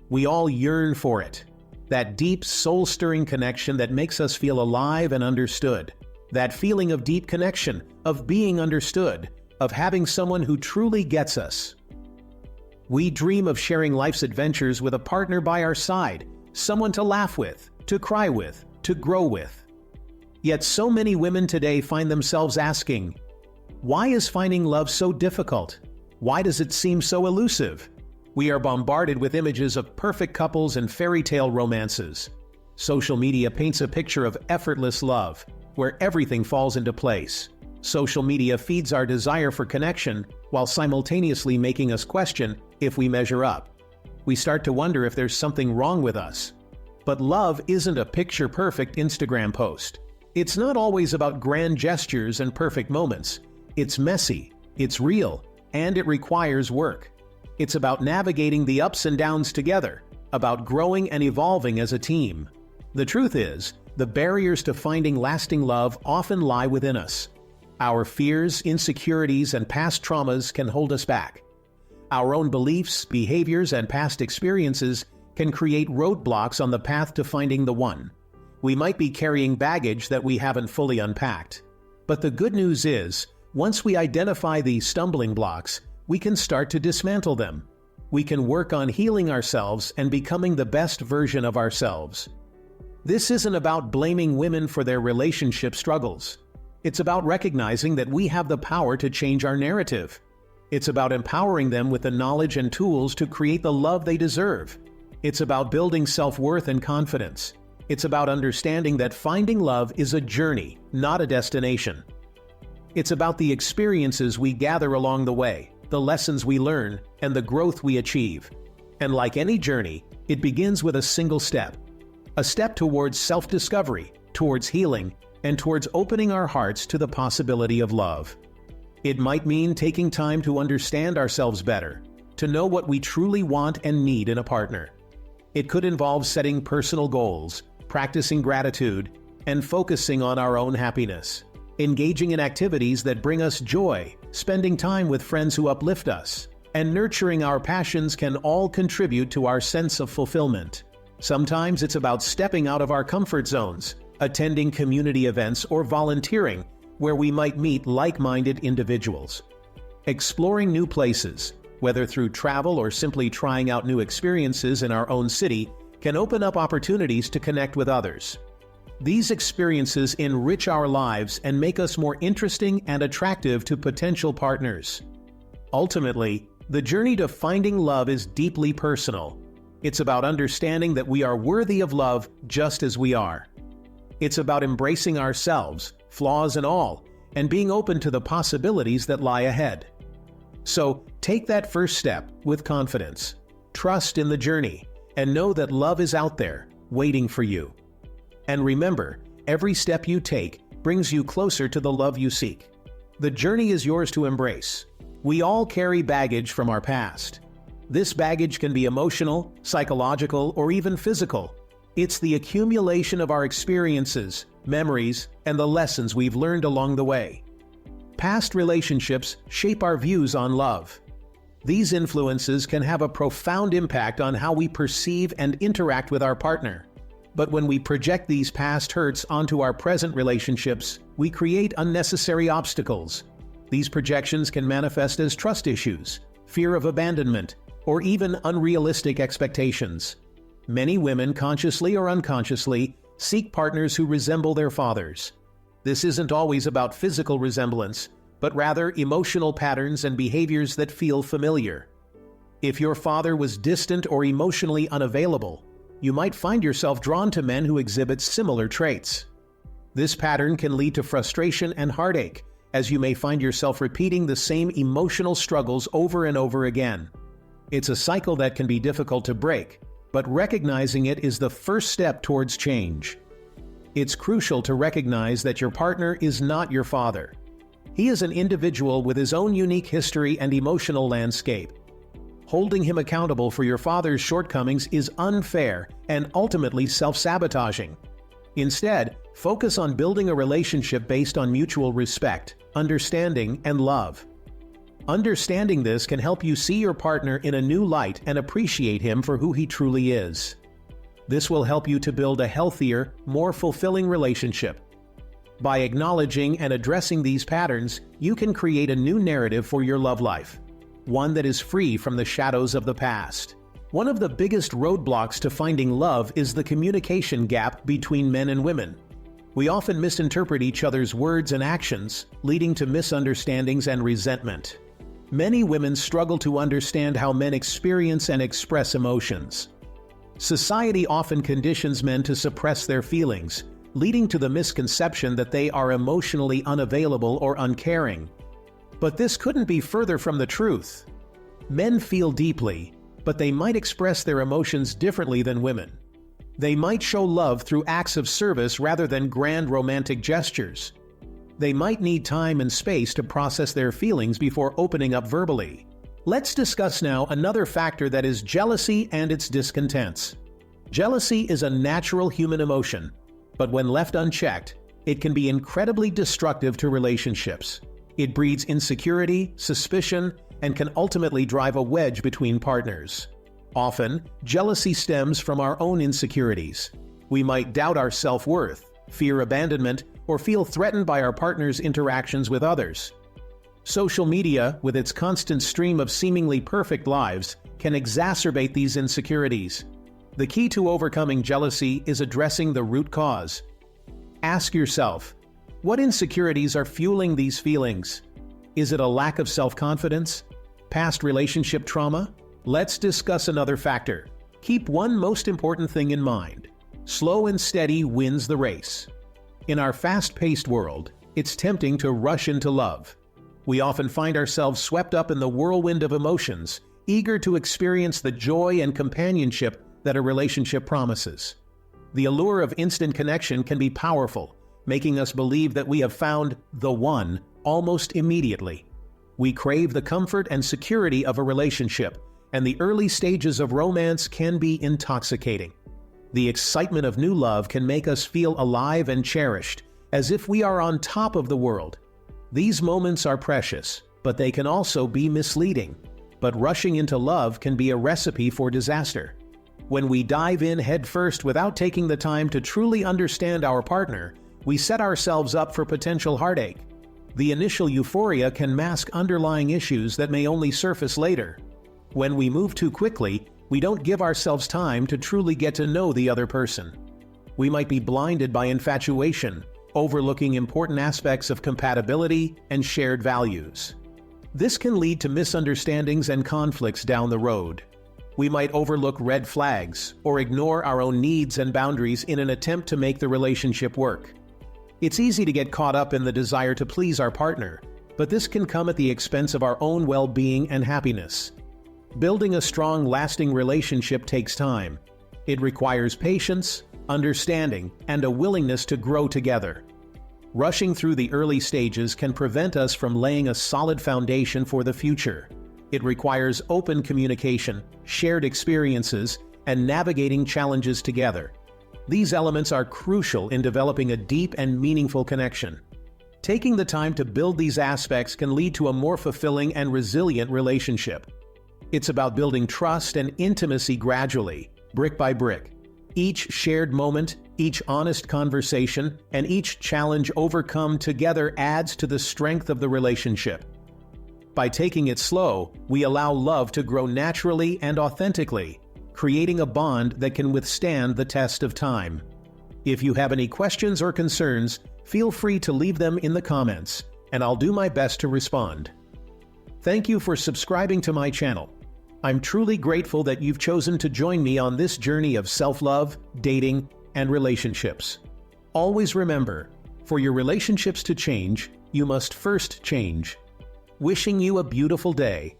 We all yearn for it. That deep, soul-stirring connection that makes us feel alive and understood. That feeling of deep connection, of being understood, of having someone who truly gets us. We dream of sharing life's adventures with a partner by our side, someone to laugh with, to cry with, to grow with. Yet so many women today find themselves asking, why is finding love so difficult? Why does it seem so elusive? We are bombarded with images of perfect couples and fairy tale romances. Social media paints a picture of effortless love, where everything falls into place. Social media feeds our desire for connection while simultaneously making us question if we measure up. We start to wonder if there's something wrong with us. But love isn't a picture-perfect Instagram post. It's not always about grand gestures and perfect moments. It's messy, it's real, and it requires work. It's about navigating the ups and downs together, about growing and evolving as a team. The truth is, the barriers to finding lasting love often lie within us. Our fears, insecurities, and past traumas can hold us back. Our own beliefs, behaviors, and past experiences can create roadblocks on the path to finding the one. We might be carrying baggage that we haven't fully unpacked. But the good news is, once we identify these stumbling blocks, we can start to dismantle them. We can work on healing ourselves and becoming the best version of ourselves. This isn't about blaming women for their relationship struggles. It's about recognizing that we have the power to change our narrative. It's about empowering them with the knowledge and tools to create the love they deserve. It's about building self-worth and confidence. It's about understanding that finding love is a journey, not a destination. It's about the experiences we gather along the way, the lessons we learn, and the growth we achieve. And like any journey, it begins with a single step. A step towards self-discovery, towards healing, and towards opening our hearts to the possibility of love. It might mean taking time to understand ourselves better, to know what we truly want and need in a partner. It could involve setting personal goals, practicing gratitude, and focusing on our own happiness. Engaging in activities that bring us joy, spending time with friends who uplift us, and nurturing our passions can all contribute to our sense of fulfillment. Sometimes it's about stepping out of our comfort zones, attending community events or volunteering where we might meet like-minded individuals. Exploring new places, whether through travel or simply trying out new experiences in our own city, can open up opportunities to connect with others. These experiences enrich our lives and make us more interesting and attractive to potential partners. Ultimately, the journey to finding love is deeply personal. It's about understanding that we are worthy of love just as we are. It's about embracing ourselves, flaws and all, and being open to the possibilities that lie ahead. So, take that first step with confidence. Trust in the journey, and know that love is out there, waiting for you. And remember, every step you take brings you closer to the love you seek. The journey is yours to embrace. We all carry baggage from our past. This baggage can be emotional, psychological, or even physical. It's the accumulation of our experiences, memories, and the lessons we've learned along the way. Past relationships shape our views on love. These influences can have a profound impact on how we perceive and interact with our partner. But when we project these past hurts onto our present relationships, we create unnecessary obstacles. These projections can manifest as trust issues, fear of abandonment, or even unrealistic expectations. Many women, consciously or unconsciously, seek partners who resemble their fathers. This isn't always about physical resemblance, but rather emotional patterns and behaviors that feel familiar. If your father was distant or emotionally unavailable, you might find yourself drawn to men who exhibit similar traits. This pattern can lead to frustration and heartache, as you may find yourself repeating the same emotional struggles over and over again. It's a cycle that can be difficult to break, but recognizing it is the first step towards change. It's crucial to recognize that your partner is not your father. He is an individual with his own unique history and emotional landscape. Holding him accountable for your father's shortcomings is unfair and ultimately self-sabotaging. Instead, focus on building a relationship based on mutual respect, understanding, and love. Understanding this can help you see your partner in a new light and appreciate him for who he truly is. This will help you to build a healthier, more fulfilling relationship. By acknowledging and addressing these patterns, you can create a new narrative for your love life, one that is free from the shadows of the past. One of the biggest roadblocks to finding love is the communication gap between men and women. We often misinterpret each other's words and actions, leading to misunderstandings and resentment. Many women struggle to understand how men experience and express emotions. Society often conditions men to suppress their feelings, leading to the misconception that they are emotionally unavailable or uncaring. But this couldn't be further from the truth. Men feel deeply, but they might express their emotions differently than women. They might show love through acts of service rather than grand romantic gestures. They might need time and space to process their feelings before opening up verbally. Let's discuss now another factor that is jealousy and its discontents. Jealousy is a natural human emotion, but when left unchecked, it can be incredibly destructive to relationships. It breeds insecurity, suspicion, and can ultimately drive a wedge between partners. Often, jealousy stems from our own insecurities. We might doubt our self-worth, fear abandonment, or feel threatened by our partner's interactions with others. Social media, with its constant stream of seemingly perfect lives, can exacerbate these insecurities. The key to overcoming jealousy is addressing the root cause. Ask yourself, what insecurities are fueling these feelings? Is it a lack of self-confidence? Past relationship trauma? Let's discuss another factor. Keep one most important thing in mind. Slow and steady wins the race. In our fast-paced world, it's tempting to rush into love. We often find ourselves swept up in the whirlwind of emotions, eager to experience the joy and companionship that a relationship promises. The allure of instant connection can be powerful, making us believe that we have found the one almost immediately. We crave the comfort and security of a relationship, and the early stages of romance can be intoxicating. The excitement of new love can make us feel alive and cherished, as if we are on top of the world. These moments are precious, but they can also be misleading. But rushing into love can be a recipe for disaster. When we dive in headfirst without taking the time to truly understand our partner, we set ourselves up for potential heartache. The initial euphoria can mask underlying issues that may only surface later. When we move too quickly, we don't give ourselves time to truly get to know the other person. We might be blinded by infatuation, overlooking important aspects of compatibility and shared values. This can lead to misunderstandings and conflicts down the road. We might overlook red flags or ignore our own needs and boundaries in an attempt to make the relationship work. It's easy to get caught up in the desire to please our partner, but this can come at the expense of our own well-being and happiness. Building a strong, lasting relationship takes time. It requires patience, understanding, and a willingness to grow together. Rushing through the early stages can prevent us from laying a solid foundation for the future. It requires open communication, shared experiences, and navigating challenges together. These elements are crucial in developing a deep and meaningful connection. Taking the time to build these aspects can lead to a more fulfilling and resilient relationship. It's about building trust and intimacy gradually, brick by brick. Each shared moment, each honest conversation, and each challenge overcome together adds to the strength of the relationship. By taking it slow, we allow love to grow naturally and authentically, creating a bond that can withstand the test of time. If you have any questions or concerns, feel free to leave them in the comments, and I'll do my best to respond. Thank you for subscribing to my channel. I'm truly grateful that you've chosen to join me on this journey of self-love, dating, and relationships. Always remember, for your relationships to change, you must first change. Wishing you a beautiful day.